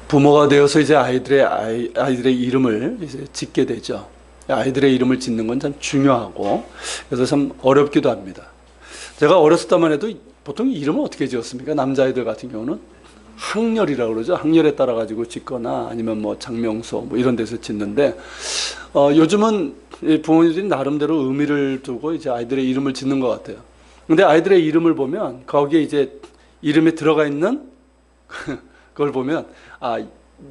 부모가 되어서 이제 아이들의 이름을 이제 짓게 되죠. 아이들의 이름을 짓는 건 참 중요하고, 그래서 참 어렵기도 합니다. 제가 어렸을 때만 해도 보통 이름을 어떻게 지었습니까? 남자아이들 같은 경우는 학렬이라고 그러죠. 학렬에 따라 가지고 짓거나 아니면 뭐 장명소 뭐 이런 데서 짓는데, 요즘은 부모님들이 나름대로 의미를 두고 이제 아이들의 이름을 짓는 것 같아요. 근데 아이들의 이름을 보면 거기에 이제 이름에 들어가 있는 그걸 보면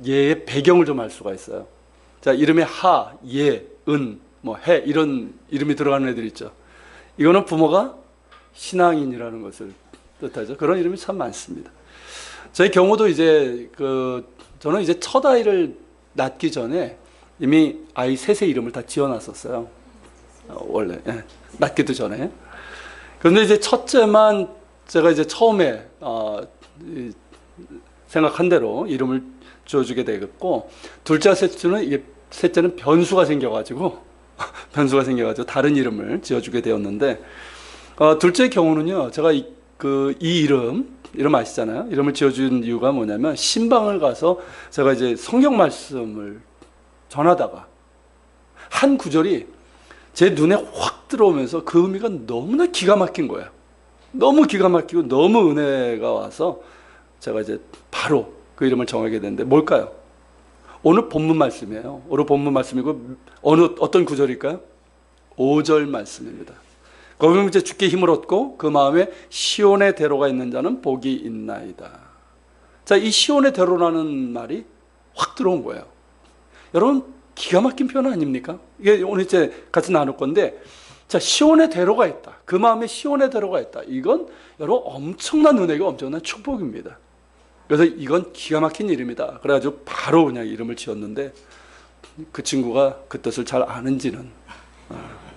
얘의 배경을 좀 알 수가 있어요. 자, 이름에 하, 예, 은, 뭐 해 이런 이름이 들어가는 애들 있죠. 이거는 부모가 신앙인이라는 것을 뜻하죠. 그런 이름이 참 많습니다. 저의 경우도 이제 저는 이제 첫 아이를 낳기 전에 이미 아이 셋의 이름을 다 지어놨었어요. 원래 낳기도 전에. 그런데 이제 첫째만 제가 이제 처음에 생각한 대로 이름을 지어주게 되겠고, 둘째, 셋째는 변수가 생겨가지고 다른 이름을 지어주게 되었는데, 둘째 경우는요, 제가 이 이름 아시잖아요. 이름을 지어준 이유가 뭐냐면, 신방을 가서 제가 이제 성경 말씀을 전하다가 한 구절이 제 눈에 확 들어오면서 그 의미가 너무나 기가 막힌 거예요. 너무 기가 막히고 너무 은혜가 와서 제가 이제 바로 그 이름을 정하게 됐는데, 뭘까요? 오늘 본문 말씀이에요. 오늘 본문 말씀이고 어떤 구절일까요? 5절 말씀입니다. 거기 보면 이제 주께 힘을 얻고 그 마음에 시온의 대로가 있는 자는 복이 있나이다. 자, 이 시온의 대로라는 말이 확 들어온 거예요. 여러분, 기가 막힌 표현 아닙니까? 이게 오늘 이제 같이 나눌 건데, 자, 시온의 대로가 있다. 그 마음에 시온의 대로가 있다. 이건 여러분 엄청난 은혜가, 엄청난 축복입니다. 그래서 이건 기가 막힌 이름이다. 그래가지고 바로 그냥 이름을 지었는데, 그 친구가 그 뜻을 잘 아는지는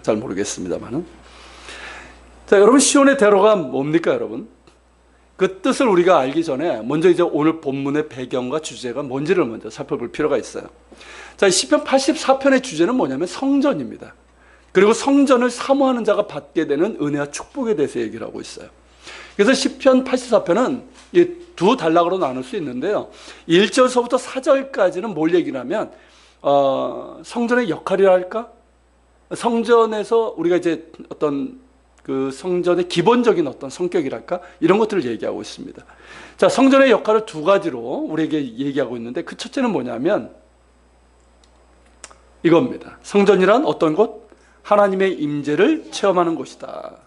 잘 모르겠습니다만은. 자, 여러분, 시온의 대로가 뭡니까, 여러분? 그 뜻을 우리가 알기 전에 먼저 이제 오늘 본문의 배경과 주제가 뭔지를 먼저 살펴볼 필요가 있어요. 자, 시편 84편의 주제는 뭐냐면 성전입니다. 그리고 성전을 사모하는 자가 받게 되는 은혜와 축복에 대해서 얘기를 하고 있어요. 그래서 시편 84편은 두 단락으로 나눌 수 있는데요. 1절서부터 4절까지는 뭘 얘기를 하면, 성전의 역할이라 할까? 성전에서 우리가 이제 어떤 그 성전의 기본적인 어떤 성격이랄까? 이런 것들을 얘기하고 있습니다. 자, 성전의 역할을 두 가지로 우리에게 얘기하고 있는데, 그 첫째는 뭐냐면 이겁니다. 성전이란 어떤 곳? 하나님의 임재를 체험하는 곳이다.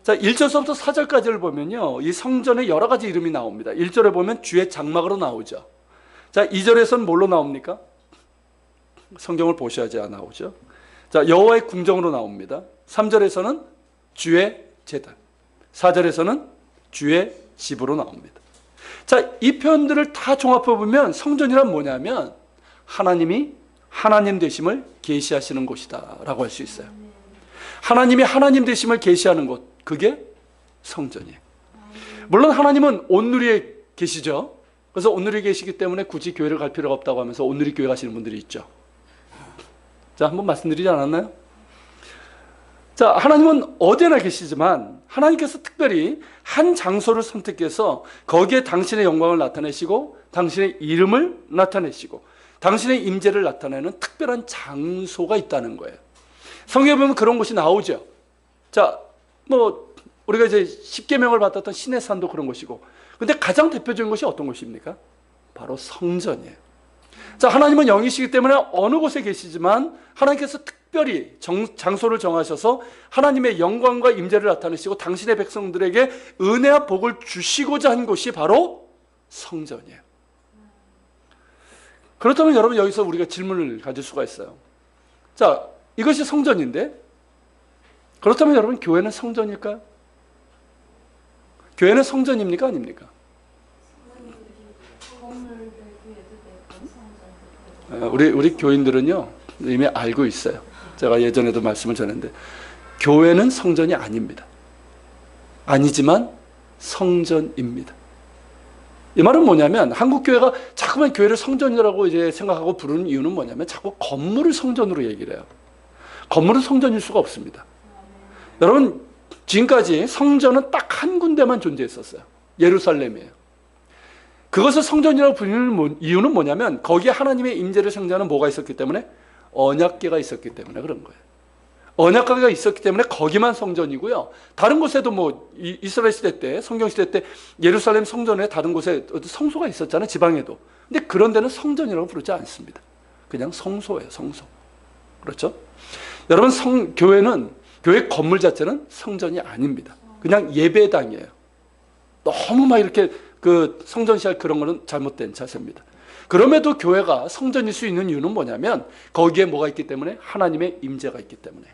자, 1절서부터 4절까지를 보면요, 이 성전에 여러 가지 이름이 나옵니다. 1절에 보면 주의 장막으로 나오죠. 자, 2절에서는 뭘로 나옵니까? 성경을 보셔야지 나오죠. 자, 여호와의 궁정으로 나옵니다. 3절에서는 주의 제단, 4절에서는 주의 집으로 나옵니다. 자, 이 표현들을 다 종합해 보면 성전이란 뭐냐면 하나님이 하나님 되심을 계시하시는 곳이다 라고 할 수 있어요. 하나님이 하나님 되심을 계시하는 곳, 그게 성전이에요. 물론 하나님은 온누리에 계시죠. 그래서 온누리에 계시기 때문에 굳이 교회를 갈 필요가 없다고 하면서 온누리 교회 가시는 분들이 있죠. 자, 한번 말씀드리지 않았나요? 자, 하나님은 어디나 계시지만 하나님께서 특별히 한 장소를 선택해서 거기에 당신의 영광을 나타내시고 당신의 이름을 나타내시고 당신의 임재를 나타내는 특별한 장소가 있다는 거예요. 성경에 보면 그런 곳이 나오죠. 자, 뭐 우리가 이제 십계명을 받았던 신의 산도 그런 곳이고, 근데 가장 대표적인 곳이 어떤 곳입니까? 바로 성전이에요. 자, 하나님은 영이시기 때문에 어느 곳에 계시지만 하나님께서 특별히 장소를 정하셔서 하나님의 영광과 임재를 나타내시고 당신의 백성들에게 은혜와 복을 주시고자 한 곳이 바로 성전이에요. 그렇다면 여러분, 여기서 우리가 질문을 가질 수가 있어요. 자, 이것이 성전인데, 그렇다면 여러분, 교회는 성전일까요? 교회는 성전입니까? 아닙니까? 우리 교인들은요, 이미 알고 있어요. 제가 예전에도 말씀을 전했는데, 교회는 성전이 아닙니다. 아니지만 성전입니다. 이 말은 뭐냐면, 한국 교회가 자꾸만 교회를 성전이라고 이제 생각하고 부르는 이유는 뭐냐면, 자꾸 건물을 성전으로 얘기를 해요. 건물은 성전일 수가 없습니다. 여러분, 지금까지 성전은 딱 한 군데만 존재했었어요. 예루살렘이에요. 그것을 성전이라고 부르는 이유는 뭐냐면 거기에 하나님의 임재를 상징하는 뭐가 있었기 때문에? 언약궤가 있었기 때문에 그런 거예요. 언약궤가 있었기 때문에 거기만 성전이고요. 다른 곳에도 뭐 이스라엘 시대 때, 성경 시대 때 예루살렘 성전에 다른 곳에 성소가 있었잖아요. 지방에도. 근데 그런 데는 성전이라고 부르지 않습니다. 그냥 성소예요. 성소. 그렇죠? 여러분, 교회 건물 자체는 성전이 아닙니다. 그냥 예배당이에요. 너무 막 이렇게 그 성전시할 그런 거는 잘못된 자세입니다. 그럼에도 교회가 성전일 수 있는 이유는 뭐냐면 거기에 뭐가 있기 때문에? 하나님의 임재가 있기 때문에.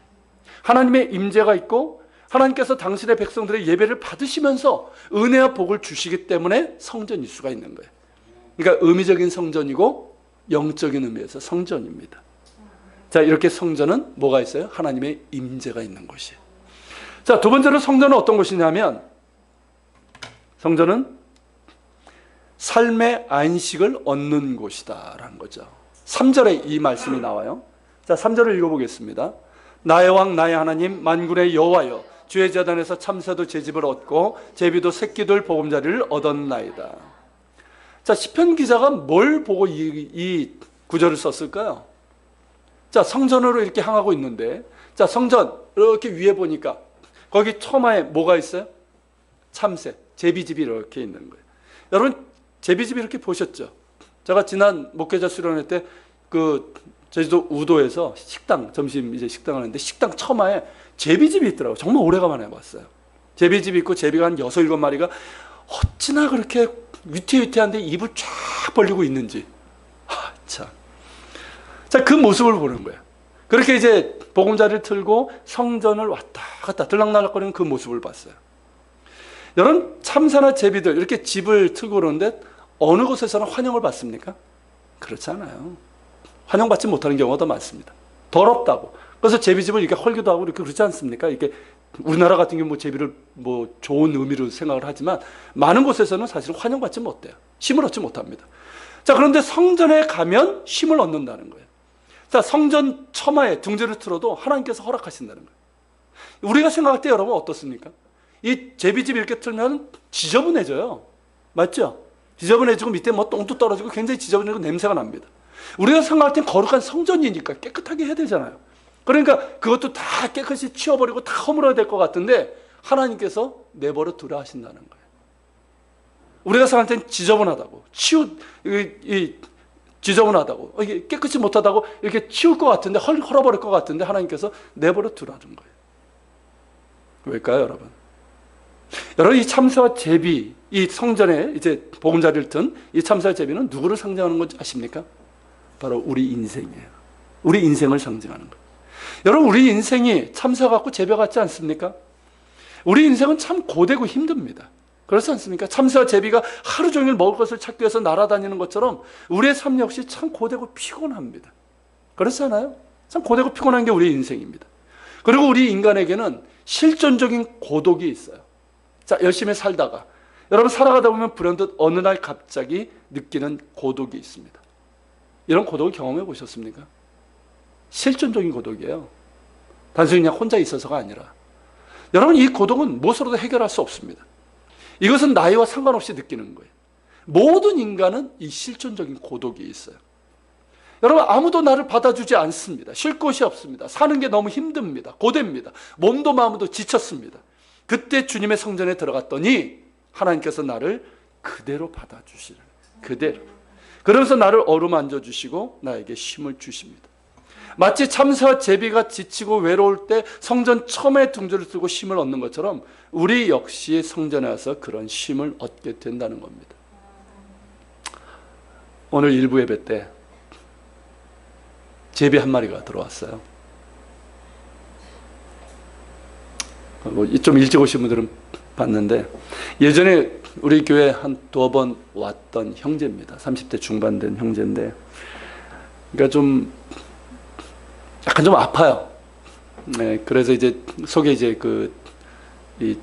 하나님의 임재가 있고 하나님께서 당신의 백성들의 예배를 받으시면서 은혜와 복을 주시기 때문에 성전일 수가 있는 거예요. 그러니까 의미적인 성전이고 영적인 의미에서 성전입니다. 자, 이렇게 성전은 뭐가 있어요? 하나님의 임재가 있는 곳이에요. 자, 두 번째로 성전은 어떤 곳이냐면 성전은 삶의 안식을 얻는 곳이다라는 거죠. 3절에 이 말씀이 나와요. 자, 3절을 읽어보겠습니다. 나의 왕 나의 하나님 만군의 여호와여, 주의 제단에서 참새도 제집을 얻고 제비도 새끼들 보금자리를 얻었나이다. 자, 시편 기자가 뭘 보고 이 구절을 썼을까요? 자, 성전으로 이렇게 향하고 있는데, 자, 성전 이렇게 위에 보니까 거기 처마에 뭐가 있어요? 참새, 제비집이 이렇게 있는 거예요. 여러분, 제비집 이렇게 보셨죠? 제가 지난 목회자 수련회 때 그 제주도 우도에서 식당, 점심 이제 식당을 하는데 식당 처마에 제비집이 있더라고요. 정말 오래간만에 봤어요. 제비집이 있고 제비가 한 6, 7마리가 어찌나 그렇게 위태위태한데 입을 쫙 벌리고 있는지. 참. 자, 그 모습을 보는 거예요. 그렇게 이제 보금자리를 틀고 성전을 왔다 갔다 들락날락거리는 그 모습을 봤어요. 여러분, 참새나 제비들 이렇게 집을 틀고 그러는데 어느 곳에서는 환영을 받습니까? 그렇지 않아요. 환영받지 못하는 경우가 더 많습니다. 더럽다고. 그래서 제비집을 이렇게 헐기도 하고 이렇게 그렇지 않습니까? 이렇게 우리나라 같은 경우 뭐 제비를 뭐 좋은 의미로 생각을 하지만 많은 곳에서는 사실 환영받지 못해요. 쉼을 얻지 못합니다. 자, 그런데 성전에 가면 쉼을 얻는다는 거예요. 자, 성전 처마에 둥지를 틀어도 하나님께서 허락하신다는 거예요. 우리가 생각할 때 여러분 어떻습니까? 이 제비집 이렇게 틀면 지저분해져요. 맞죠? 지저분해지고 밑에 뭐 똥도 떨어지고 굉장히 지저분해지고 냄새가 납니다. 우리가 생각할 땐 거룩한 성전이니까 깨끗하게 해야 되잖아요. 그러니까 그것도 다 깨끗이 치워버리고 다 허물어야 될 것 같은데 하나님께서 내버려 두라 하신다는 거예요. 우리가 생각할 땐 지저분하다고, 지저분하다고, 이게 깨끗이 못하다고 이렇게 치울 것 같은데, 헐어버릴 것 같은데 하나님께서 내버려 두라는 거예요. 왜일까요, 여러분? 여러분, 이 참새와 제비, 이 성전에 이제 보금자리를 튼 이 참새와 제비는 누구를 상징하는 건지 아십니까? 바로 우리 인생이에요. 우리 인생을 상징하는 거예요. 여러분, 우리 인생이 참새 같고 제비 같지 않습니까? 우리 인생은 참 고되고 힘듭니다. 그렇지 않습니까? 참새와 제비가 하루 종일 먹을 것을 찾기 위해서 날아다니는 것처럼 우리의 삶 역시 참 고되고 피곤합니다. 그렇지 않아요? 참 고되고 피곤한 게 우리 인생입니다. 그리고 우리 인간에게는 실존적인 고독이 있어요. 자, 열심히 살다가 여러분 살아가다 보면 불현듯 어느 날 갑자기 느끼는 고독이 있습니다. 이런 고독을 경험해 보셨습니까? 실존적인 고독이에요. 단순히 그냥 혼자 있어서가 아니라. 여러분, 이 고독은 무엇으로도 해결할 수 없습니다. 이것은 나이와 상관없이 느끼는 거예요. 모든 인간은 이 실존적인 고독이 있어요. 여러분, 아무도 나를 받아주지 않습니다. 쉴 곳이 없습니다. 사는 게 너무 힘듭니다. 고됩니다. 몸도 마음도 지쳤습니다. 그때 주님의 성전에 들어갔더니 하나님께서 나를 그대로 받아주시는, 그대로. 그러면서 나를 어루만져 주시고 나에게 쉼을 주십니다. 마치 참새와 제비가 지치고 외로울 때 성전 처음에 둥지를 쓰고 쉼을 얻는 것처럼 우리 역시 성전에 와서 그런 쉼을 얻게 된다는 겁니다. 오늘 일부 예배 때 제비 한 마리가 들어왔어요. 좀 일찍 오신 분들은 봤는데, 예전에 우리 교회 한 2번 왔던 형제입니다. 30대 중반 된 형제인데, 그러니까 좀 약간 좀 아파요. 네, 그래서 이제 속에 이제 이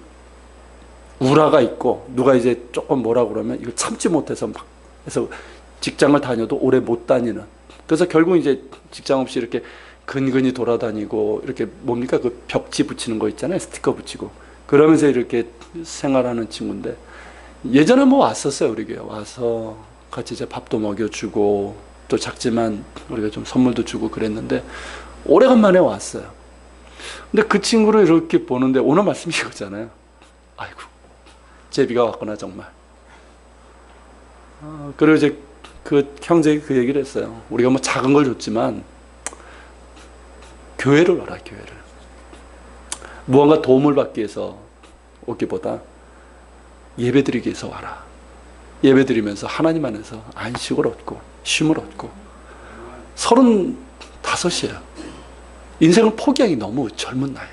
우라가 있고, 누가 이제 조금 뭐라 그러면 이걸 참지 못해서 막 해서 직장을 다녀도 오래 못 다니는. 그래서 결국 이제 직장 없이 이렇게 근근히 돌아다니고, 이렇게 뭡니까? 그 벽지 붙이는 거 있잖아요. 스티커 붙이고. 그러면서 이렇게 생활하는 친구인데, 예전에 뭐 왔었어요. 우리 교회 와서 같이 이제 밥도 먹여주고 또 작지만 우리가 좀 선물도 주고 그랬는데 오래간만에 왔어요. 근데 그 친구를 이렇게 보는데 오늘 말씀이 이거잖아요. 아이고 제비가 왔구나 정말. 그리고 이제 그 형제가 그 얘기를 했어요. 우리가 뭐 작은 걸 줬지만 교회를 와라, 교회를. 무언가 도움을 받기 위해서 오기보다 예배드리기 위해서 와라. 예배드리면서 하나님 안에서 안식을 얻고 쉼을 얻고. 35이에요. 인생을 포기하기 너무 젊은 나이에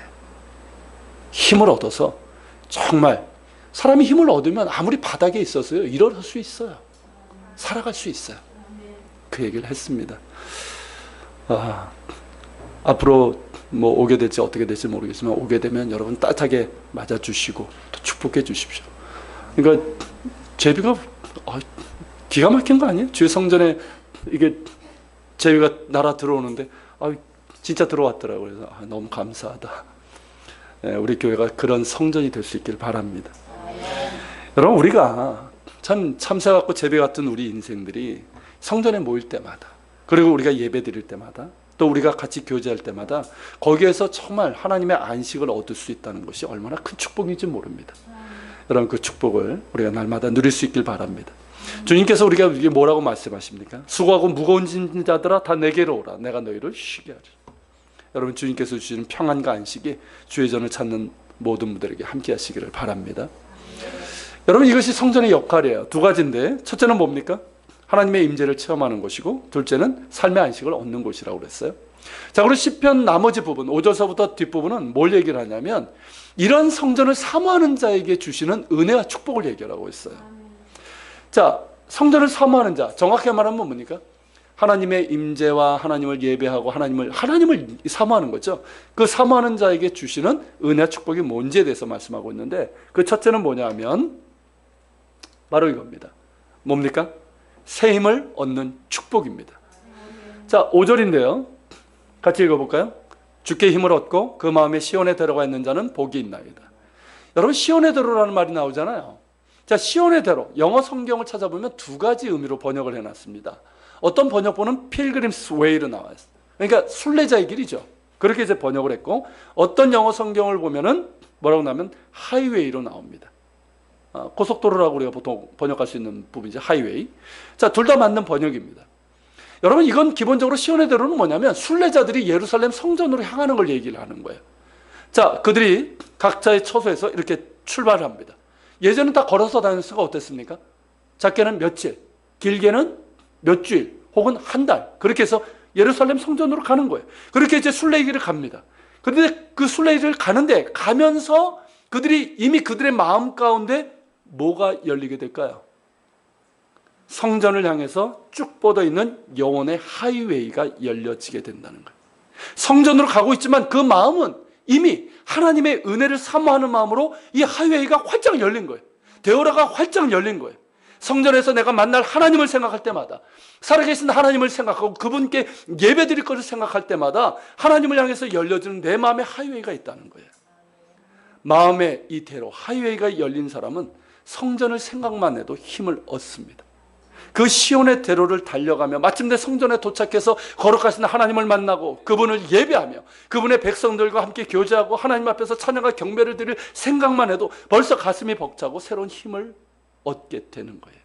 힘을 얻어서 정말 사람이 힘을 얻으면 아무리 바닥에 있어서요 일어설 수 있어요. 살아갈 수 있어요. 그 얘기를 했습니다. 앞으로 뭐 오게 될지 어떻게 될지 모르겠지만 오게 되면 여러분 따뜻하게 맞아주시고 또 축복해 주십시오. 그러니까 제비가 기가 막힌 거 아니에요? 주의 성전에 이게 제비가 날아 들어오는데 진짜 들어왔더라고요. 그래서 너무 감사하다. 우리 교회가 그런 성전이 될 수 있길 바랍니다. 여러분 우리가 참 참새 같고 제비 같은 우리 인생들이 성전에 모일 때마다 그리고 우리가 예배 드릴 때마다 또 우리가 같이 교제할 때마다 거기에서 정말 하나님의 안식을 얻을 수 있다는 것이 얼마나 큰 축복인지 모릅니다. 여러분 그 축복을 우리가 날마다 누릴 수 있길 바랍니다. 주님께서 우리가 이게 뭐라고 말씀하십니까? 수고하고 무거운 짐진 자들아 다 내게로 오라. 내가 너희를 쉬게 하리라. 여러분 주님께서 주시는 평안과 안식이 주의 전을 찾는 모든 분들에게 함께 하시기를 바랍니다. 여러분 이것이 성전의 역할이에요. 두 가지인데 첫째는 뭡니까? 하나님의 임재를 체험하는 것이고 둘째는 삶의 안식을 얻는 곳이라고 그랬어요. 자, 그리고 시편 나머지 부분 5절서부터 뒷부분은 뭘 얘기를 하냐면 이런 성전을 사모하는 자에게 주시는 은혜와 축복을 얘기하고 있어요. 자, 성전을 사모하는 자 정확히 말하면 뭡니까? 하나님의 임재와 하나님을 예배하고 하나님을 사모하는 거죠. 그 사모하는 자에게 주시는 은혜와 축복이 뭔지에 대해서 말씀하고 있는데 그 첫째는 뭐냐면 바로 이겁니다. 뭡니까? 새 힘을 얻는 축복입니다. 자, 5절인데요. 같이 읽어볼까요? 주께 힘을 얻고 그 마음에 시온에 들어가 있는 자는 복이 있나이다. 여러분 시온에 들어라는 말이 나오잖아요. 자, 시온의 대로 영어 성경을 찾아보면 두 가지 의미로 번역을 해놨습니다. 어떤 번역본은 Pilgrim's Way로 나와요. 그러니까 순례자의 길이죠. 그렇게 이제 번역을 했고 어떤 영어 성경을 보면은 뭐라고 나오면 하이웨이로 나옵니다. 고속도로라고 우리가 보통 번역할 수 있는 부분이죠. 하이웨이. 자, 둘 다 맞는 번역입니다. 여러분 이건 기본적으로 시온의 대로는 뭐냐면 순례자들이 예루살렘 성전으로 향하는 걸 얘기를 하는 거예요. 자, 그들이 각자의 처소에서 이렇게 출발을 합니다. 예전엔 다 걸어서 다닐 수가 어땠습니까? 작게는 며칠, 길게는 몇 주일, 혹은 한 달. 그렇게 해서 예루살렘 성전으로 가는 거예요. 그렇게 이제 순례길을 갑니다. 그런데 그 순례길을 가는데 가면서 그들이 이미 그들의 마음 가운데 뭐가 열리게 될까요? 성전을 향해서 쭉 뻗어 있는 영혼의 하이웨이가 열려지게 된다는 거예요. 성전으로 가고 있지만 그 마음은 이미 하나님의 은혜를 사모하는 마음으로 이 하이웨이가 활짝 열린 거예요. 대오라가 활짝 열린 거예요. 성전에서 내가 만날 하나님을 생각할 때마다 살아계신 하나님을 생각하고 그분께 예배드릴 것을 생각할 때마다 하나님을 향해서 열려지는 내 마음의 하이웨이가 있다는 거예요. 마음의 이 대로 하이웨이가 열린 사람은 성전을 생각만 해도 힘을 얻습니다. 그 시온의 대로를 달려가며 마침내 성전에 도착해서 거룩하신 하나님을 만나고 그분을 예배하며 그분의 백성들과 함께 교제하고 하나님 앞에서 찬양과 경배를 드릴 생각만 해도 벌써 가슴이 벅차고 새로운 힘을 얻게 되는 거예요.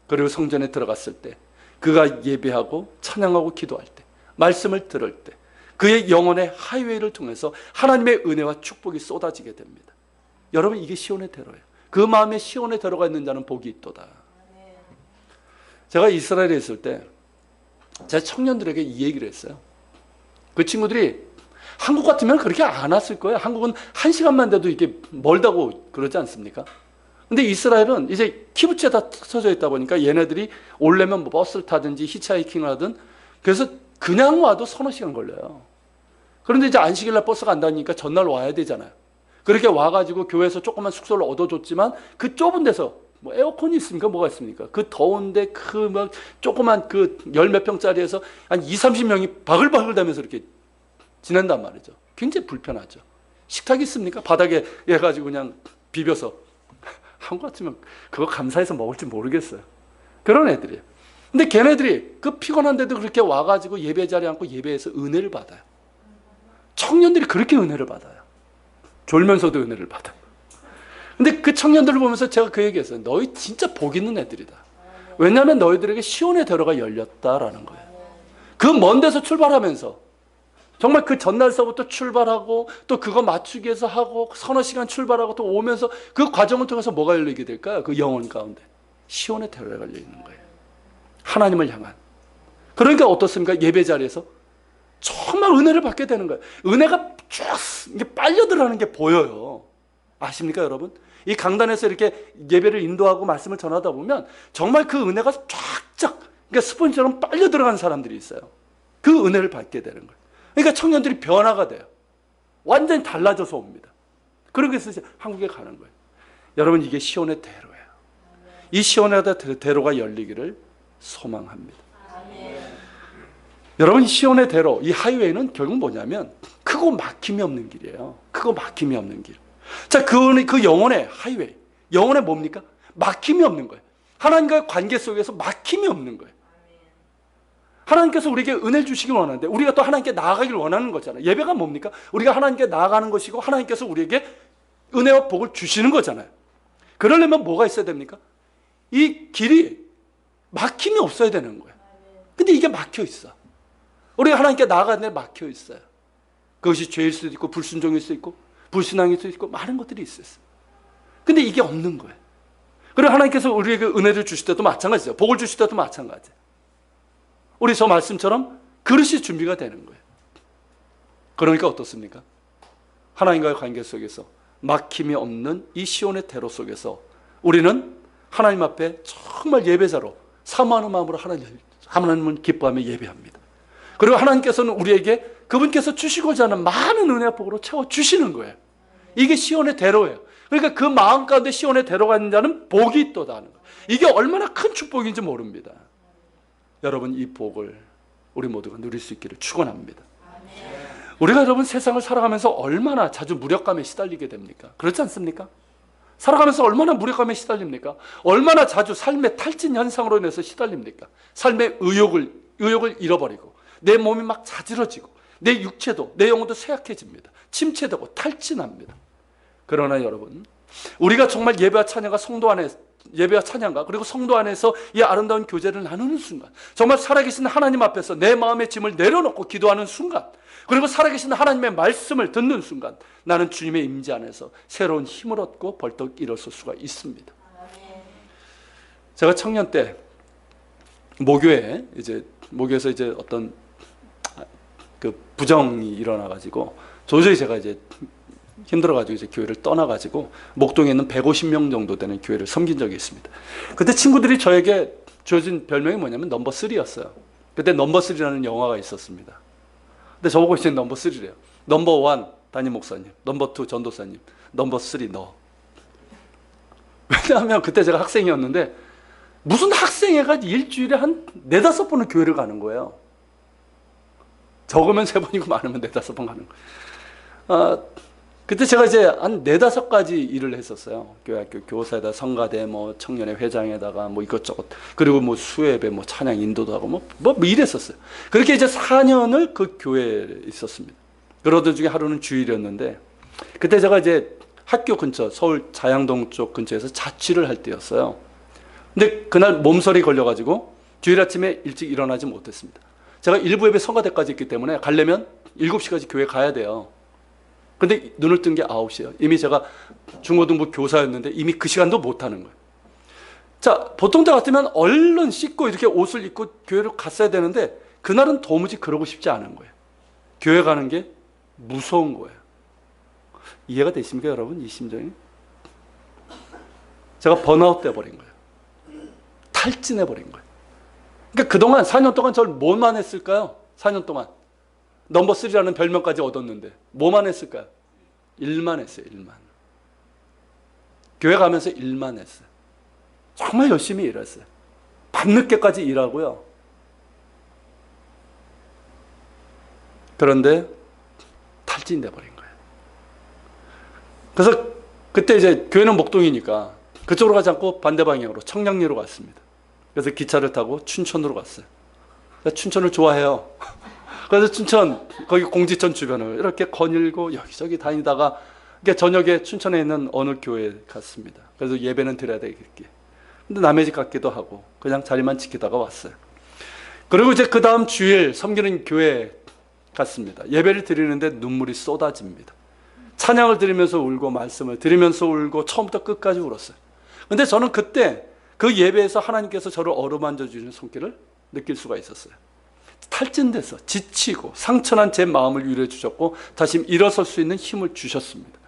그리고 성전에 들어갔을 때 그가 예배하고 찬양하고 기도할 때 말씀을 들을 때 그의 영혼의 하이웨이를 통해서 하나님의 은혜와 축복이 쏟아지게 됩니다. 여러분 이게 시온의 대로예요. 그 마음에 시온에 들어가 있는 자는 복이 있도다. 제가 이스라엘에 있을 때 제 청년들에게 이 얘기를 했어요. 그 친구들이 한국 같으면 그렇게 안 왔을 거예요. 한국은 1시간만 돼도 이게 멀다고 그러지 않습니까? 근데 이스라엘은 이제 키부츠에 다 쳐져 있다 보니까 얘네들이 오려면 뭐 버스를 타든지 히치하이킹을 하든 그래서 그냥 와도 서너 시간 걸려요. 그런데 이제 안식일날 버스가 안 다니니까 전날 와야 되잖아요. 그렇게 와가지고 교회에서 조그만 숙소를 얻어줬지만 그 좁은 데서 뭐 에어컨이 있습니까? 뭐가 있습니까? 그 더운데 그 막 조그만 그 열 몇 평짜리에서 한 20-30명이 바글바글 대면서 이렇게 지낸단 말이죠. 굉장히 불편하죠. 식탁이 있습니까? 바닥에 해가지고 그냥 비벼서 한국 같으면 그거 감사해서 먹을지 모르겠어요. 그런 애들이에요. 근데 걔네들이 그 피곤한데도 그렇게 와가지고 예배 자리에 앉고 예배에서 은혜를 받아요. 청년들이 그렇게 은혜를 받아요. 졸면서도 은혜를 받아요. 근데 그 청년들을 보면서 제가 그 얘기했어요. 너희 진짜 복 있는 애들이다. 왜냐하면 너희들에게 시온의 대로가 열렸다라는 거예요. 그 먼 데서 출발하면서 정말 그 전날서부터 출발하고 또 그거 맞추기 위해서 하고 서너 시간 출발하고 또 오면서 그 과정을 통해서 뭐가 열리게 될까요? 그 영혼 가운데 시온의 대로가 열려 있는 거예요. 하나님을 향한. 그러니까 어떻습니까? 예배 자리에서 정말 은혜를 받게 되는 거예요. 은혜가 쭉 빨려 들어가는 게 보여요. 아십니까, 여러분? 이 강단에서 이렇게 예배를 인도하고 말씀을 전하다 보면 정말 그 은혜가 쫙쫙 그러니까 스펀지처럼 빨려 들어가는 사람들이 있어요. 그 은혜를 받게 되는 거예요. 그러니까 청년들이 변화가 돼요. 완전히 달라져서 옵니다. 그러기 위해서 한국에 가는 거예요. 여러분, 이게 시온의 대로예요. 이 시온의 대로가 열리기를 소망합니다. 여러분, 시온의 대로, 이 하이웨이는 결국 뭐냐면 크고 막힘이 없는 길이에요. 크고 막힘이 없는 길. 자, 그 영혼의 하이웨이, 영혼의 뭡니까? 막힘이 없는 거예요. 하나님과의 관계 속에서 막힘이 없는 거예요. 하나님께서 우리에게 은혜를 주시길 원하는데 우리가 또 하나님께 나아가길 원하는 거잖아요. 예배가 뭡니까? 우리가 하나님께 나아가는 것이고 하나님께서 우리에게 은혜와 복을 주시는 거잖아요. 그러려면 뭐가 있어야 됩니까? 이 길이 막힘이 없어야 되는 거예요. 근데 이게 막혀 있어. 우리가 하나님께 나아가는데 막혀 있어요. 그것이 죄일 수도 있고 불순종일 수도 있고 불신앙일 수도 있고 많은 것들이 있어요. 근데 이게 없는 거예요. 그리고 하나님께서 우리에게 은혜를 주실 때도 마찬가지죠. 복을 주실 때도 마찬가지예요. 우리 저 말씀처럼 그릇이 준비가 되는 거예요. 그러니까 어떻습니까? 하나님과의 관계 속에서 막힘이 없는 이 시온의 대로 속에서 우리는 하나님 앞에 정말 예배자로 사모하는 마음으로 하나님을 기뻐하며 예배합니다. 그리고 하나님께서는 우리에게 그분께서 주시고자 하는 많은 은혜와 복으로 채워주시는 거예요. 이게 시온의 대로예요. 그러니까 그 마음 가운데 시온의 대로가 있는 자는 복이 있도다 하는 거예요. 이게 얼마나 큰 축복인지 모릅니다. 여러분, 이 복을 우리 모두가 누릴 수 있기를 축원합니다. 우리가 여러분 세상을 살아가면서 얼마나 자주 무력감에 시달리게 됩니까? 그렇지 않습니까? 살아가면서 얼마나 무력감에 시달립니까? 얼마나 자주 삶의 탈진 현상으로 인해서 시달립니까? 삶의 의욕을 잃어버리고 내 몸이 막 자지러지고 내 육체도 내 영혼도 쇠약해집니다. 침체되고 탈진합니다. 그러나 여러분, 우리가 정말 예배와 찬양과 성도 안에 예배와 찬양과 그리고 성도 안에서 이 아름다운 교제를 나누는 순간, 정말 살아계신 하나님 앞에서 내 마음의 짐을 내려놓고 기도하는 순간, 그리고 살아계신 하나님의 말씀을 듣는 순간 나는 주님의 임재 안에서 새로운 힘을 얻고 벌떡 일어설 수가 있습니다. 제가 청년 때 모교에서 이제 어떤 그 부정이 일어나가지고 도저히 제가 이제 힘들어가지고 이제 교회를 떠나가지고 목동에 있는 150명 정도 되는 교회를 섬긴 적이 있습니다. 그때 친구들이 저에게 주어진 별명이 뭐냐면 넘버 3였어요. 그때 넘버 3라는 영화가 있었습니다. 근데 저보고 이제 넘버 3래요. 넘버 1 담임 목사님, 넘버 2 전도사님, 넘버 3 너. 왜냐하면 그때 제가 학생이었는데 무슨 학생회가 일주일에 한 4-5번은 교회를 가는 거예요. 적으면 3번이고 많으면 4-5번 가는 거예요. 그때 제가 이제 한 4-5가지 일을 했었어요. 교회학교 교사에다 성가대 뭐 청년회 회장에다가 뭐 이것저것, 그리고 뭐 수예배 뭐 찬양 인도도 하고 뭐 일했었어요. 그렇게 이제 4년을 그 교회에 있었습니다. 그러던 중에 하루는 주일이었는데 그때 제가 이제 학교 근처 서울 자양동 쪽 근처에서 자취를 할 때였어요. 근데 그날 몸살이 걸려가지고 주일 아침에 일찍 일어나지 못했습니다. 제가 일부 예배 성가대까지 있기 때문에 가려면 7시까지 교회 가야 돼요. 근데 눈을 뜬 게 9시예요. 이미 제가 중고등부 교사였는데 이미 그 시간도 못하는 거예요. 자, 보통 때 같으면 얼른 씻고 이렇게 옷을 입고 교회로 갔어야 되는데 그날은 도무지 그러고 싶지 않은 거예요. 교회 가는 게 무서운 거예요. 이해가 되십니까, 여러분? 이 심정이? 제가 번아웃 돼버린 거예요. 탈진해버린 거예요. 그러니까 그동안 4년 동안 저를 뭐만 했을까요? 4년 동안. 넘버 3라는 별명까지 얻었는데 뭐만 했을까요? 일만 했어요. 일만. 교회 가면서 일만 했어요. 정말 열심히 일했어요. 밤늦게까지 일하고요. 그런데 탈진돼 버린 거예요. 그래서 그때 이제 교회는 목동이니까 그쪽으로 가지 않고 반대 방향으로 청량리로 갔습니다. 그래서 기차를 타고 춘천으로 갔어요. 춘천을 좋아해요. 그래서 춘천, 거기 공지천 주변을 이렇게 거닐고 여기저기 다니다가 저녁에 춘천에 있는 어느 교회에 갔습니다. 그래서 예배는 드려야 되겠기. 근데 남의 집 같기도 하고 그냥 자리만 지키다가 왔어요. 그리고 이제 그 다음 주일 섬기는 교회에 갔습니다. 예배를 드리는데 눈물이 쏟아집니다. 찬양을 드리면서 울고 말씀을 드리면서 울고 처음부터 끝까지 울었어요. 근데 저는 그때 그 예배에서 하나님께서 저를 어루만져 주시는 손길을 느낄 수가 있었어요. 탈진돼서 지치고 상처난 제 마음을 위로해 주셨고 다시 일어설 수 있는 힘을 주셨습니다.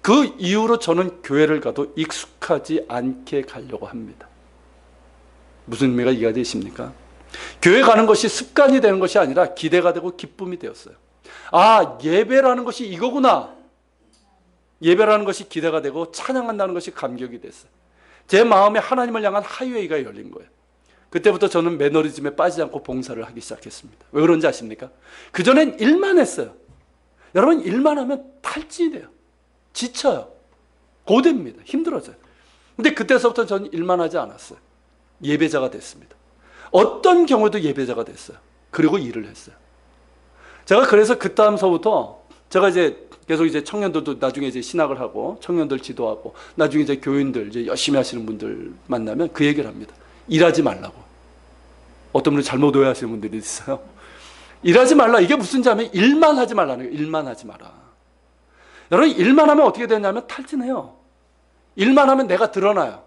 그 이후로 저는 교회를 가도 익숙하지 않게 가려고 합니다. 무슨 의미가 이해가 되십니까? 교회 가는 것이 습관이 되는 것이 아니라 기대가 되고 기쁨이 되었어요. 아, 예배라는 것이 이거구나. 예배라는 것이 기대가 되고 찬양한다는 것이 감격이 됐어요. 제 마음에 하나님을 향한 하이웨이가 열린 거예요. 그때부터 저는 매너리즘에 빠지지 않고 봉사를 하기 시작했습니다. 왜 그런지 아십니까? 그전엔 일만 했어요. 여러분, 일만 하면 탈진이 돼요. 지쳐요. 고됩니다. 힘들어져요. 근데 그때서부터 저는 일만 하지 않았어요. 예배자가 됐습니다. 어떤 경우도 예배자가 됐어요. 그리고 일을 했어요. 제가 그래서 그 다음서부터 제가 이제 계속 이제 청년들도 나중에 이제 신학을 하고 청년들 지도하고 나중에 이제 교인들 이제 열심히 하시는 분들 만나면 그 얘기를 합니다. 일하지 말라고. 어떤 분은 잘못 오해하시는 분들이 있어요. 일하지 말라. 이게 무슨 자면 일만 하지 말라는 거예요. 일만 하지 마라. 여러분, 일만 하면 어떻게 되냐면 탈진해요. 일만 하면 내가 드러나요.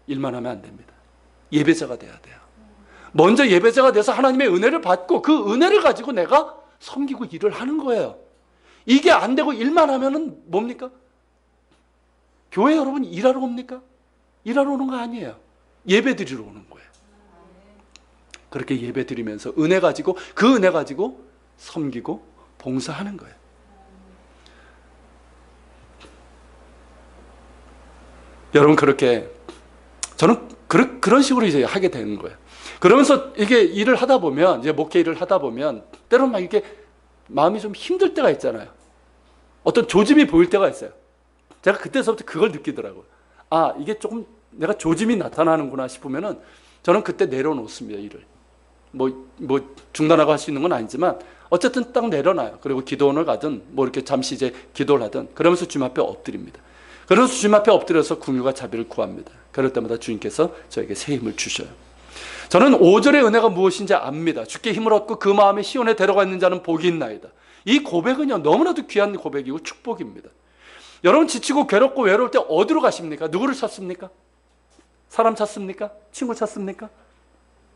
일만 하면 안 됩니다. 예배자가 돼야 돼요. 먼저 예배자가 돼서 하나님의 은혜를 받고 그 은혜를 가지고 내가 섬기고 일을 하는 거예요. 이게 안 되고 일만 하면은 뭡니까? 교회 여러분 일하러 옵니까? 일하러 오는 거 아니에요. 예배 드리러 오는 거예요. 그렇게 예배 드리면서 은혜 가지고 그 은혜 가지고 섬기고 봉사하는 거예요. 여러분, 그렇게 저는 그런 식으로 이제 하게 되는 거예요. 그러면서 이게 일을 하다 보면, 이제 목회 일을 하다 보면 때로는 막 이게 마음이 좀 힘들 때가 있잖아요. 어떤 조짐이 보일 때가 있어요. 제가 그때서부터 그걸 느끼더라고요. 아, 이게 조금 내가 조짐이 나타나는구나 싶으면은 저는 그때 내려놓습니다, 일을. 뭐 중단하고 할 수 있는 건 아니지만 어쨌든 딱 내려놔요. 그리고 기도원을 가든 뭐 이렇게 잠시 이제 기도를 하든 그러면서 주님 앞에 엎드립니다. 그러면서 주님 앞에 엎드려서 긍휼과 자비를 구합니다. 그럴 때마다 주님께서 저에게 새 힘을 주셔요. 저는 5절의 은혜가 무엇인지 압니다. 주께 힘을 얻고 그 마음에 시온에 데려가 있는 자는 복이 있나이다. 이 고백은요, 너무나도 귀한 고백이고 축복입니다. 여러분, 지치고 괴롭고 외로울 때 어디로 가십니까? 누구를 찾습니까? 사람 찾습니까? 친구 찾습니까?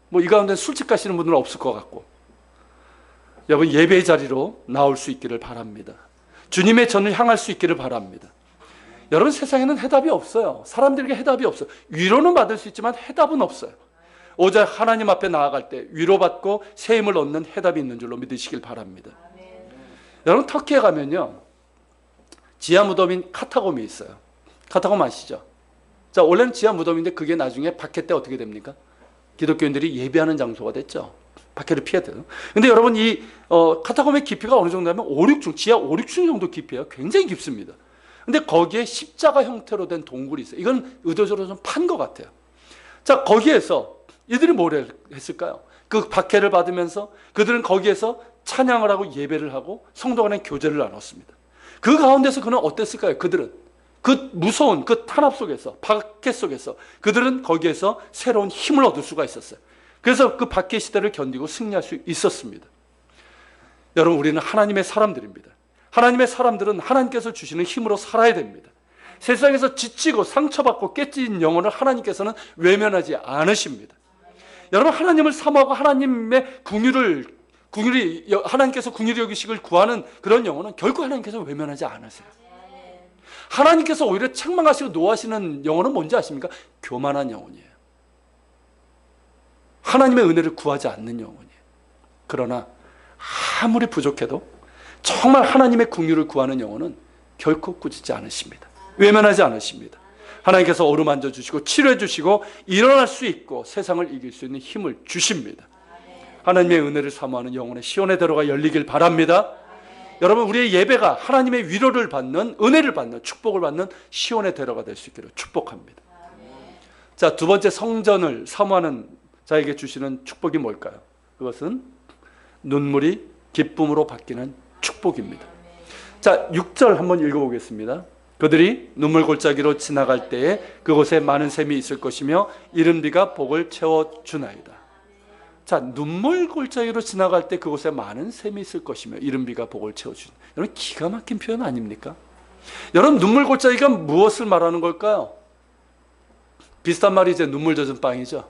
뭐 이 가운데 술집 가시는 분들은 없을 것 같고, 여러분, 예배의 자리로 나올 수 있기를 바랍니다. 주님의 전을 향할 수 있기를 바랍니다. 여러분, 세상에는 해답이 없어요. 사람들에게 해답이 없어요. 위로는 받을 수 있지만 해답은 없어요. 오직 하나님 앞에 나아갈 때 위로받고 새 힘을 얻는 해답이 있는 줄로 믿으시길 바랍니다. 여러분, 터키에 가면요, 지하 무덤인 카타콤이 있어요. 카타콤 아시죠? 자, 원래는 지하 무덤인데 그게 나중에 박해 때 어떻게 됩니까? 기독교인들이 예배하는 장소가 됐죠. 박해를 피해야 돼요. 근데 여러분, 이 카타콤의 깊이가 어느 정도냐면 5, 6층, 지하 5, 6층 정도 깊이에요. 굉장히 깊습니다. 근데 거기에 십자가 형태로 된 동굴이 있어요. 이건 의도적으로 좀 판 것 같아요. 자, 거기에서 이들이 뭘 했을까요? 그 박해를 받으면서 그들은 거기에서 찬양을 하고 예배를 하고 성도 간의 교제를 나눴습니다. 그 가운데서 그는 어땠을까요? 그들은 그 무서운 그 탄압 속에서, 박해 속에서 그들은 거기에서 새로운 힘을 얻을 수가 있었어요. 그래서 그 박해 시대를 견디고 승리할 수 있었습니다. 여러분, 우리는 하나님의 사람들입니다. 하나님의 사람들은 하나님께서 주시는 힘으로 살아야 됩니다. 세상에서 지치고 상처받고 깨진 영혼을 하나님께서는 외면하지 않으십니다. 여러분, 하나님을 사모하고 하나님의 하나님께서 긍휼히 여기시길 구하는 그런 영혼은 결코 하나님께서 외면하지 않으세요. 하나님께서 오히려 책망하시고 노하시는 영혼은 뭔지 아십니까? 교만한 영혼이에요. 하나님의 은혜를 구하지 않는 영혼이에요. 그러나 아무리 부족해도 정말 하나님의 긍휼을 구하는 영혼은 결코 꾸짖지 않으십니다. 외면하지 않으십니다. 하나님께서 어루만져 주시고 치료해 주시고 일어날 수 있고 세상을 이길 수 있는 힘을 주십니다. 하나님의 은혜를 사모하는 영혼의 시온의 대로가 열리길 바랍니다. 여러분, 우리의 예배가 하나님의 위로를 받는, 은혜를 받는, 축복을 받는 시온의 대로가 될 수 있기를 축복합니다. 자, 두 번째, 성전을 사모하는 자에게 주시는 축복이 뭘까요? 그것은 눈물이 기쁨으로 바뀌는 축복입니다. 자, 6절 한번 읽어보겠습니다. 그들이 눈물 골짜기로 지나갈 때에 그곳에 많은 샘이 있을 것이며 이른 비가 복을 채워주나이다. 자, 눈물 골짜기로 지나갈 때 그곳에 많은 샘이 있을 것이며 이른 비가 복을 채워주나이다. 여러분, 기가 막힌 표현 아닙니까? 여러분, 눈물 골짜기가 무엇을 말하는 걸까요? 비슷한 말이 이제 눈물 젖은 빵이죠.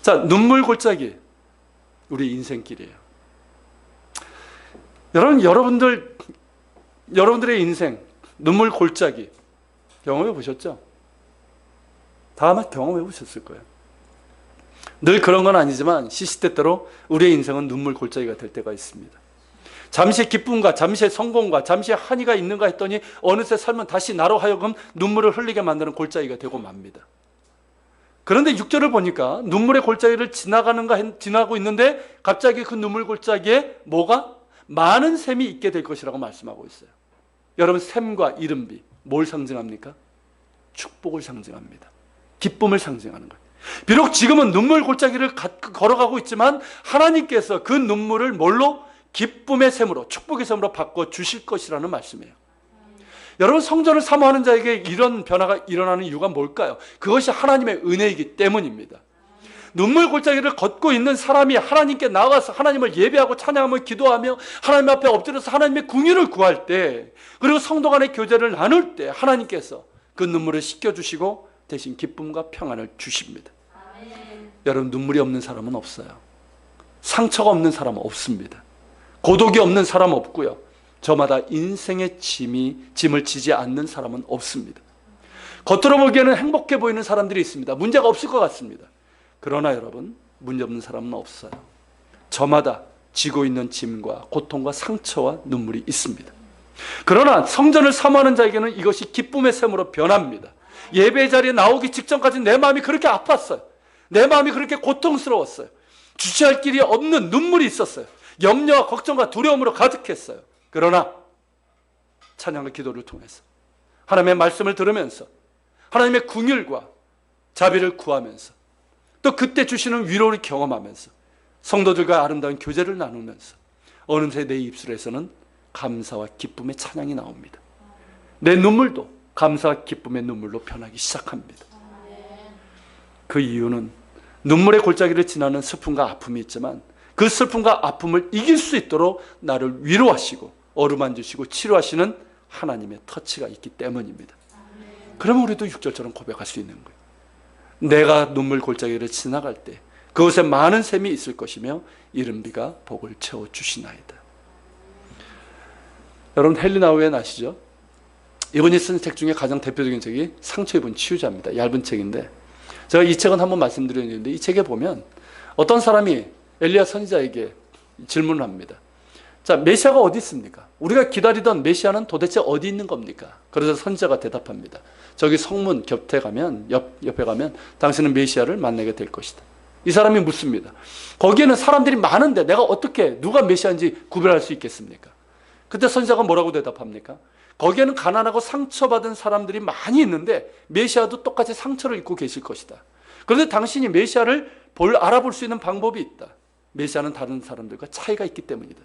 자, 눈물 골짜기, 우리 인생길이에요. 여러분, 여러분들의 인생, 눈물 골짜기 경험해 보셨죠? 다 아마 경험해 보셨을 거예요. 늘 그런 건 아니지만 시시때때로 우리의 인생은 눈물 골짜기가 될 때가 있습니다. 잠시 기쁨과 잠시의 성공과 잠시의 한이가 있는가 했더니 어느새 삶은 다시 나로 하여금 눈물을 흘리게 만드는 골짜기가 되고 맙니다. 그런데 6절을 보니까 눈물의 골짜기를 지나고 있는데 갑자기 그 눈물 골짜기에 뭐가? 많은 샘이 있게 될 것이라고 말씀하고 있어요. 여러분, 샘과 이른비 뭘 상징합니까? 축복을 상징합니다. 기쁨을 상징하는 거예요. 비록 지금은 눈물 골짜기를 걸어가고 있지만 하나님께서 그 눈물을 뭘로? 기쁨의 샘으로, 축복의 샘으로 바꿔주실 것이라는 말씀이에요. 여러분, 성전을 사모하는 자에게 이런 변화가 일어나는 이유가 뭘까요? 그것이 하나님의 은혜이기 때문입니다. 눈물 골짜기를 걷고 있는 사람이 하나님께 나가서 하나님을 예배하고 찬양하며 기도하며 하나님 앞에 엎드려서 하나님의 궁유를 구할 때, 그리고 성도 간의 교제를 나눌 때 하나님께서 그 눈물을 씻겨주시고 대신 기쁨과 평안을 주십니다. 여러분, 눈물이 없는 사람은 없어요. 상처가 없는 사람은 없습니다. 고독이 없는 사람은 없고요. 저마다 인생의 짐을 지지 않는 사람은 없습니다. 겉으로 보기에는 행복해 보이는 사람들이 있습니다. 문제가 없을 것 같습니다. 그러나 여러분, 문제 없는 사람은 없어요. 저마다 지고 있는 짐과 고통과 상처와 눈물이 있습니다. 그러나 성전을 사모하는 자에게는 이것이 기쁨의 샘으로 변합니다. 예배 자리에 나오기 직전까지 내 마음이 그렇게 아팠어요. 내 마음이 그렇게 고통스러웠어요. 주체할 길이 없는 눈물이 있었어요. 염려와 걱정과 두려움으로 가득했어요. 그러나 찬양과 기도를 통해서 하나님의 말씀을 들으면서 하나님의 긍휼과 자비를 구하면서 또 그때 주시는 위로를 경험하면서 성도들과 아름다운 교제를 나누면서 어느새 내 입술에서는 감사와 기쁨의 찬양이 나옵니다. 내 눈물도 감사와 기쁨의 눈물로 변하기 시작합니다. 그 이유는 눈물의 골짜기를 지나는 슬픔과 아픔이 있지만 그 슬픔과 아픔을 이길 수 있도록 나를 위로하시고 어루만지시고 치료하시는 하나님의 터치가 있기 때문입니다. 그러면 우리도 6절처럼 고백할 수 있는 거예요. 내가 눈물 골짜기를 지나갈 때 그곳에 많은 샘이 있을 것이며 이른 비가 복을 채워주시나이다. 여러분, 헬리나 우엔 아시죠? 이분이 쓴 책 중에 가장 대표적인 책이 상처 입은 치유자입니다. 얇은 책인데 제가 이 책은 한번 말씀드렸는데 이 책에 보면 어떤 사람이 엘리야 선지자에게 질문을 합니다. 자, 메시아가 어디 있습니까? 우리가 기다리던 메시아는 도대체 어디 있는 겁니까? 그래서 선지자가 대답합니다. 저기 성문 옆에 가면 당신은 메시아를 만나게 될 것이다. 이 사람이 묻습니다. 거기에는 사람들이 많은데 내가 어떻게 누가 메시아인지 구별할 수 있겠습니까? 그때 선지자가 뭐라고 대답합니까? 거기에는 가난하고 상처받은 사람들이 많이 있는데 메시아도 똑같이 상처를 입고 계실 것이다. 그런데 당신이 메시아를 알아볼 수 있는 방법이 있다. 메시아는 다른 사람들과 차이가 있기 때문이다.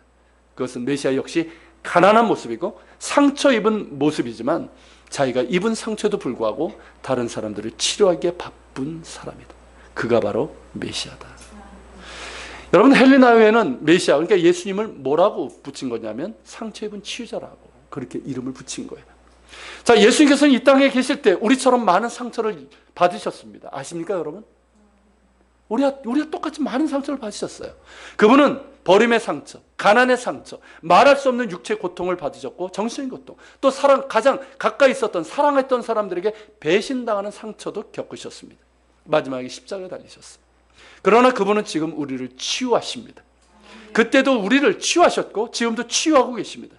그것은 메시아 역시 가난한 모습이고 상처 입은 모습이지만 자기가 입은 상처에도 불구하고 다른 사람들을 치료하기에 바쁜 사람이다. 그가 바로 메시아다. 여러분, 헬리나웨는 메시아, 그러니까 예수님을 뭐라고 붙인 거냐면 상처 입은 치유자라고 그렇게 이름을 붙인 거예요. 자, 예수님께서는 이 땅에 계실 때 우리처럼 많은 상처를 받으셨습니다. 아십니까, 여러분? 우리가 똑같이 많은 상처를 받으셨어요. 그분은 버림의 상처, 가난의 상처, 말할 수 없는 육체의 고통을 받으셨고 정신의 고통, 또 가장 가까이 있었던 사랑했던 사람들에게 배신당하는 상처도 겪으셨습니다. 마지막에 십자가에 달리셨어요. 그러나 그분은 지금 우리를 치유하십니다. 그때도 우리를 치유하셨고 지금도 치유하고 계십니다.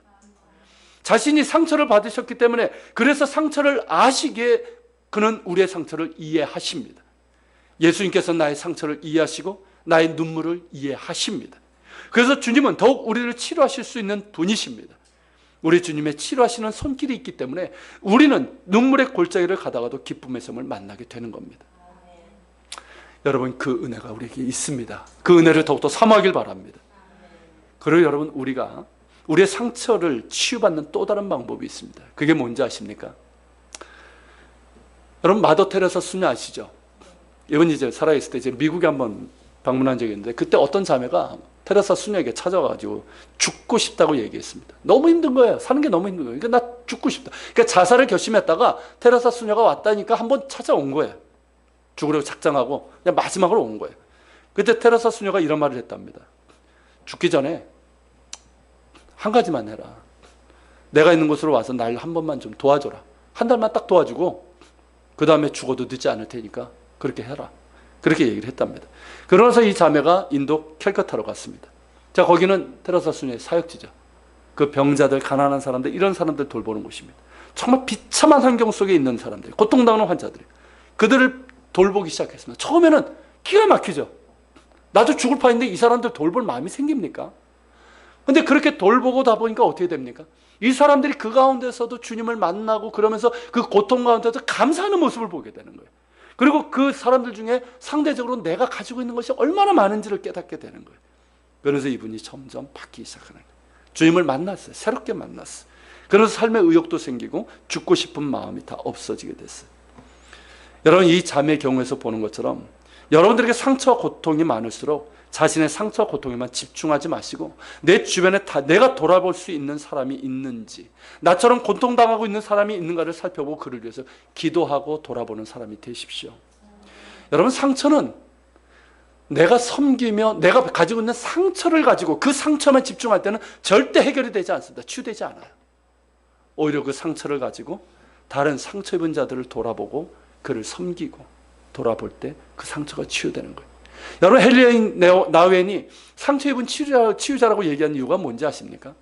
자신이 상처를 받으셨기 때문에 그래서 상처를 아시기에 그는 우리의 상처를 이해하십니다. 예수님께서 나의 상처를 이해하시고 나의 눈물을 이해하십니다. 그래서 주님은 더욱 우리를 치료하실 수 있는 분이십니다. 우리 주님의 치료하시는 손길이 있기 때문에 우리는 눈물의 골짜기를 가다가도 기쁨의 섬을 만나게 되는 겁니다. 여러분, 그 은혜가 우리에게 있습니다. 그 은혜를 더욱더 사모하길 바랍니다. 그리고 여러분, 우리가 우리의 상처를 치유받는 또 다른 방법이 있습니다. 그게 뭔지 아십니까? 여러분, 마더 테레사 수녀 아시죠? 이분이 이제 살아있을 때 이제 미국에 한번 방문한 적이 있는데, 그때 어떤 자매가 테레사 수녀에게 찾아와가지고 죽고 싶다고 얘기했습니다. 너무 힘든 거예요. 사는 게 너무 힘든 거예요. 그러니까 나 죽고 싶다. 그러니까 자살을 결심했다가 테레사 수녀가 왔다니까 한번 찾아온 거예요. 죽으려고 작정하고 그냥 마지막으로 온 거예요. 그때 테레사 수녀가 이런 말을 했답니다. 죽기 전에 한 가지만 해라. 내가 있는 곳으로 와서 날 한 번만 좀 도와줘라. 한 달만 딱 도와주고 그 다음에 죽어도 늦지 않을 테니까 그렇게 해라. 그렇게 얘기를 했답니다. 그러면서 이 자매가 인도 캘커타로 갔습니다. 자, 거기는 테레사 수녀의 사역지죠. 그 병자들, 가난한 사람들, 이런 사람들 돌보는 곳입니다. 정말 비참한 환경 속에 있는 사람들, 고통당하는 환자들이, 그들을 돌보기 시작했습니다. 처음에는 기가 막히죠. 나도 죽을 판인데 이 사람들 돌볼 마음이 생깁니까? 근데 그렇게 돌보고다 보니까 어떻게 됩니까? 이 사람들이 그 가운데서도 주님을 만나고 그러면서 그 고통 가운데서 감사하는 모습을 보게 되는 거예요. 그리고 그 사람들 중에 상대적으로 내가 가지고 있는 것이 얼마나 많은지를 깨닫게 되는 거예요. 그래서 이분이 점점 바뀌기 시작하는 거예요. 주님을 만났어요. 새롭게 만났어요. 그래서 삶의 의욕도 생기고 죽고 싶은 마음이 다 없어지게 됐어요. 여러분, 이 자매의 경우에서 보는 것처럼 여러분들에게 상처와 고통이 많을수록 자신의 상처와 고통에만 집중하지 마시고 내 주변에 내가 돌아볼 수 있는 사람이 있는지, 나처럼 고통당하고 있는 사람이 있는가를 살펴보고 그를 위해서 기도하고 돌아보는 사람이 되십시오. 여러분, 상처는 내가 섬기며 내가 가지고 있는 상처를 가지고 그 상처만 집중할 때는 절대 해결이 되지 않습니다. 치유되지 않아요. 오히려 그 상처를 가지고 다른 상처 입은 자들을 돌아보고 그를 섬기고 돌아볼 때 그 상처가 치유되는 거예요. 여러분, 헬리인 나우엔이 상처 입은 치유자라고 얘기하는 이유가 뭔지 아십니까?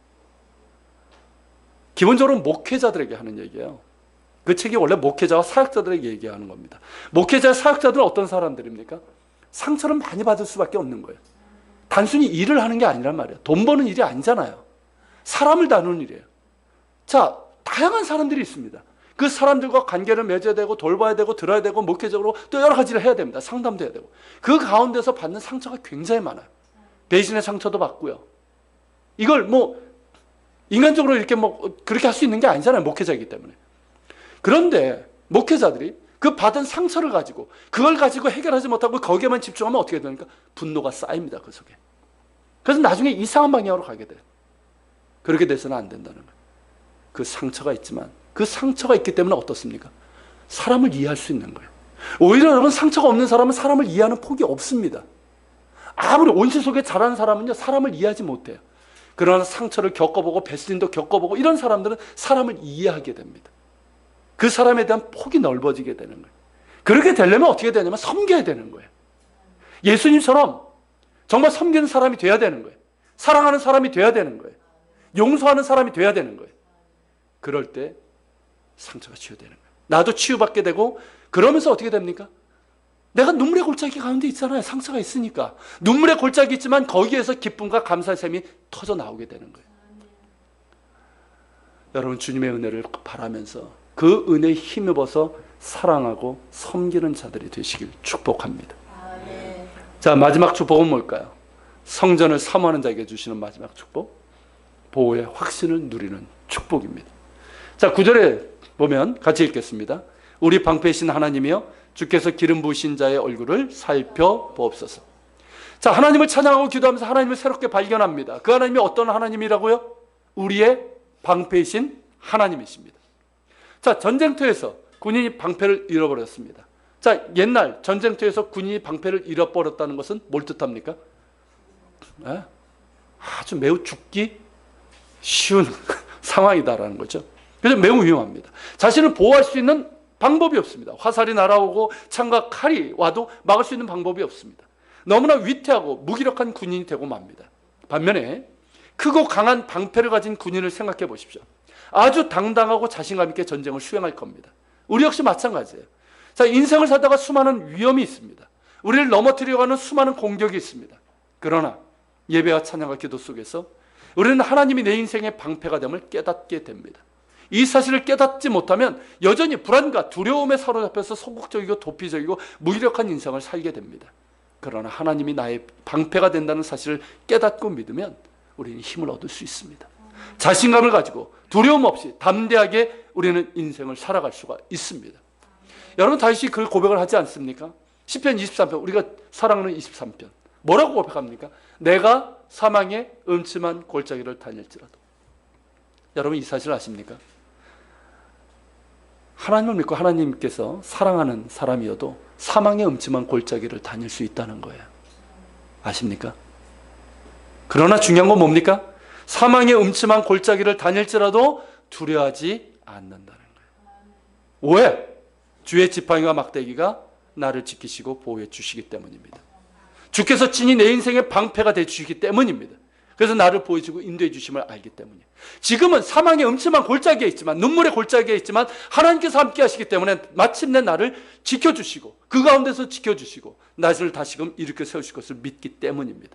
기본적으로 목회자들에게 하는 얘기예요. 그 책이 원래 목회자와 사역자들에게 얘기하는 겁니다. 목회자, 사역자들은 어떤 사람들입니까? 상처를 많이 받을 수밖에 없는 거예요. 단순히 일을 하는 게 아니란 말이에요. 돈 버는 일이 아니잖아요. 사람을 다루는 일이에요. 자, 다양한 사람들이 있습니다. 그 사람들과 관계를 맺어야 되고 돌봐야 되고 들어야 되고 목회적으로 또 여러 가지를 해야 됩니다. 상담도 해야 되고. 그 가운데서 받는 상처가 굉장히 많아요. 배신의 상처도 받고요. 이걸 인간적으로 이렇게 그렇게 할 수 있는 게 아니잖아요. 목회자이기 때문에. 그런데 목회자들이 그 받은 상처를 가지고 그걸 가지고 해결하지 못하고 거기에만 집중하면 어떻게 됩니까? 분노가 쌓입니다. 그 속에. 그래서 나중에 이상한 방향으로 가게 돼요. 그렇게 돼서는 안 된다는 거예요. 그 상처가 있지만 그 상처가 있기 때문에 어떻습니까? 사람을 이해할 수 있는 거예요. 오히려 여러분, 상처가 없는 사람은 사람을 이해하는 폭이 없습니다. 아무리 온실 속에 자란 사람은요, 사람을 이해하지 못해요. 그러나 상처를 겪어보고 배신도 겪어보고 이런 사람들은 사람을 이해하게 됩니다. 그 사람에 대한 폭이 넓어지게 되는 거예요. 그렇게 되려면 어떻게 되냐면 섬겨야 되는 거예요. 예수님처럼 정말 섬기는 사람이 돼야 되는 거예요. 사랑하는 사람이 돼야 되는 거예요. 용서하는 사람이 돼야 되는 거예요. 그럴 때 상처가 치유되는 거예요. 나도 치유받게 되고, 그러면서 어떻게 됩니까? 내가 눈물의 골짜기 가운데 있잖아요. 상처가 있으니까. 눈물의 골짜기 있지만 거기에서 기쁨과 감사의 샘이 터져 나오게 되는 거예요. 여러분, 주님의 은혜를 바라면서 그 은혜에 힘입어서 사랑하고 섬기는 자들이 되시길 축복합니다. 자, 마지막 축복은 뭘까요? 성전을 사모하는 자에게 주시는 마지막 축복, 보호의 확신을 누리는 축복입니다. 자, 9절에 보면 같이 읽겠습니다. 우리 방패이신 하나님이여, 주께서 기름 부으신 자의 얼굴을 살펴보옵소서. 자, 하나님을 찬양하고 기도하면서 하나님을 새롭게 발견합니다. 그 하나님이 어떤 하나님이라고요? 우리의 방패이신 하나님이십니다. 자, 전쟁터에서 군인이 방패를 잃어버렸습니다. 자, 옛날 전쟁터에서 군인이 방패를 잃어버렸다는 것은 뭘 뜻합니까? 아주 매우 죽기 쉬운 상황이다라는 거죠. 그래서 매우 위험합니다. 자신을 보호할 수 있는 방법이 없습니다. 화살이 날아오고 창과 칼이 와도 막을 수 있는 방법이 없습니다. 너무나 위태하고 무기력한 군인이 되고 맙니다. 반면에 크고 강한 방패를 가진 군인을 생각해 보십시오. 아주 당당하고 자신감 있게 전쟁을 수행할 겁니다. 우리 역시 마찬가지예요. 자, 인생을 살다가 수많은 위험이 있습니다. 우리를 넘어뜨리려고 하는 수많은 공격이 있습니다. 그러나 예배와 찬양과 기도 속에서 우리는 하나님이 내 인생의 방패가 됨을 깨닫게 됩니다. 이 사실을 깨닫지 못하면 여전히 불안과 두려움에 사로잡혀서 소극적이고 도피적이고 무기력한 인생을 살게 됩니다. 그러나 하나님이 나의 방패가 된다는 사실을 깨닫고 믿으면 우리는 힘을 얻을 수 있습니다. 자신감을 가지고 두려움 없이 담대하게 우리는 인생을 살아갈 수가 있습니다. 여러분 다윗이 그 고백을 하지 않습니까? 시편 23편, 우리가 사랑하는 23편. 뭐라고 고백합니까? 내가 사망의 음침한 골짜기를 다닐지라도. 여러분 이 사실 아십니까? 하나님을 믿고 하나님께서 사랑하는 사람이어도 사망의 음침한 골짜기를 다닐 수 있다는 거예요. 아십니까? 그러나 중요한 건 뭡니까? 사망의 음침한 골짜기를 다닐지라도 두려워하지 않는다는 거예요. 왜? 주의 지팡이와 막대기가 나를 지키시고 보호해 주시기 때문입니다. 주께서 친히 내 인생의 방패가 돼 주시기 때문입니다. 그래서 나를 보여주고 인도해 주심을 알기 때문이에요. 지금은 사망의 음침한 골짜기에 있지만, 눈물의 골짜기에 있지만 하나님께서 함께 하시기 때문에 마침내 나를 지켜주시고 그 가운데서 지켜주시고 나를 다시금 일으켜 세우실 것을 믿기 때문입니다.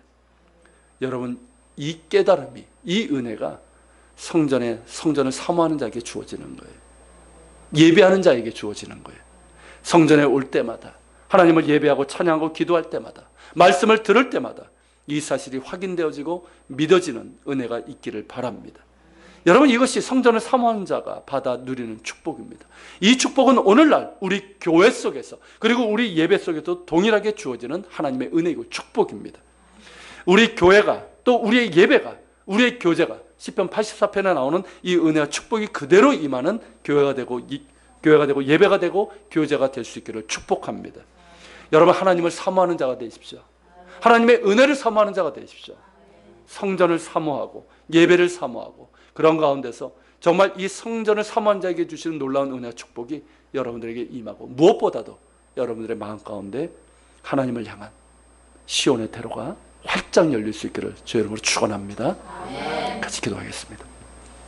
여러분 이 깨달음이, 이 은혜가 성전을 사모하는 자에게 주어지는 거예요. 예배하는 자에게 주어지는 거예요. 성전에 올 때마다, 하나님을 예배하고 찬양하고 기도할 때마다, 말씀을 들을 때마다 이 사실이 확인되어지고 믿어지는 은혜가 있기를 바랍니다. 여러분 이것이 성전을 사모하는 자가 받아 누리는 축복입니다. 이 축복은 오늘날 우리 교회 속에서 그리고 우리 예배 속에도 동일하게 주어지는 하나님의 은혜이고 축복입니다. 우리 교회가 또 우리의 예배가, 우리의 교제가 시편 84편에 나오는 이 은혜와 축복이 그대로 임하는 교회가 되고 예배가 되고 교제가 될 수 있기를 축복합니다. 여러분 하나님을 사모하는 자가 되십시오. 하나님의 은혜를 사모하는 자가 되십시오. 성전을 사모하고 예배를 사모하고 그런 가운데서 정말 이 성전을 사모한 자에게 주시는 놀라운 은혜와 축복이 여러분들에게 임하고 무엇보다도 여러분들의 마음 가운데 하나님을 향한 시온의 대로가 활짝 열릴 수 있기를 주 이름으로 축원합니다. 같이 기도하겠습니다.